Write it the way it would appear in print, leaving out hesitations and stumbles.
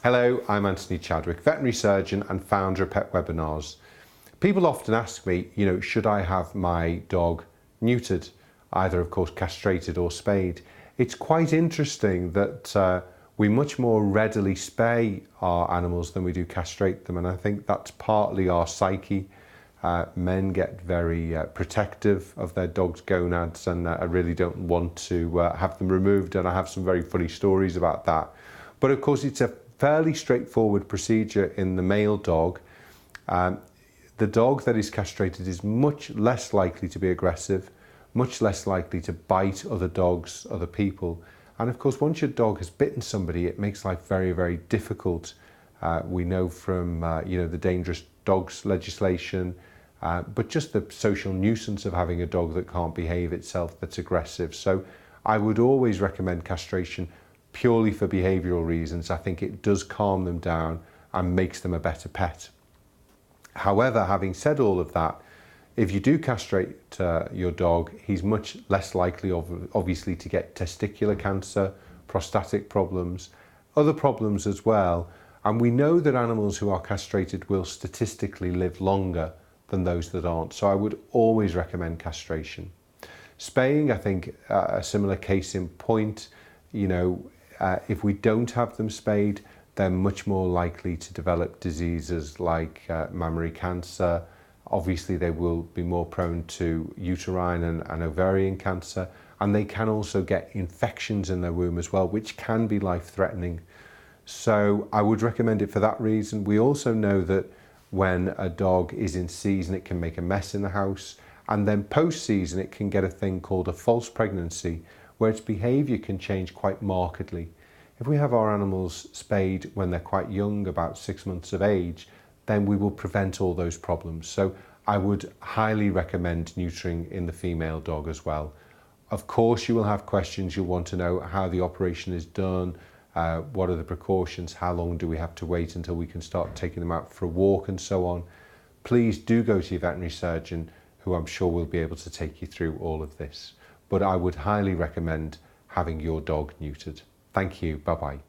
Hello, I'm Anthony Chadwick, veterinary surgeon and founder of Pet Webinars. People often ask me, should I have my dog neutered, either of course castrated or spayed? It's quite interesting that we much more readily spay our animals than we do castrate them, and I think that's partly our psyche. Men get very protective of their dog's gonads, and I really don't want to have them removed, and I have some very funny stories about that. But of course it's a fairly straightforward procedure in the male dog. The dog that is castrated is much less likely to be aggressive, much less likely to bite other dogs, other people. And of course, once your dog has bitten somebody, it makes life very, very difficult. We know from the dangerous dogs legislation, but just the social nuisance of having a dog that can't behave itself, that's aggressive. So I would always recommend castration purely for behavioural reasons. I think it does calm them down and makes them a better pet. However, having said all of that, if you do castrate your dog, he's much less likely obviously to get testicular cancer, prostatic problems, other problems as well. And we know that animals who are castrated will statistically live longer than those that aren't. So I would always recommend castration. Spaying, I think, a similar case in point. If we don't have them spayed, they're much more likely to develop diseases like mammary cancer. Obviously, they will be more prone to uterine and ovarian cancer, and they can also get infections in their womb as well, which can be life-threatening. So I would recommend it for that reason. We also know that when a dog is in season, it can make a mess in the house, and then post-season, it can get a thing called a false pregnancy, where its behaviour can change quite markedly. If we have our animals spayed when they're quite young, about 6 months of age, then we will prevent all those problems. So I would highly recommend neutering in the female dog as well. Of course, you will have questions. You'll want to know how the operation is done, what are the precautions, how long do we have to wait until we can start taking them out for a walk and so on. Please do go to your veterinary surgeon, who I'm sure will be able to take you through all of this. But I would highly recommend having your dog neutered. Thank you. Bye-bye.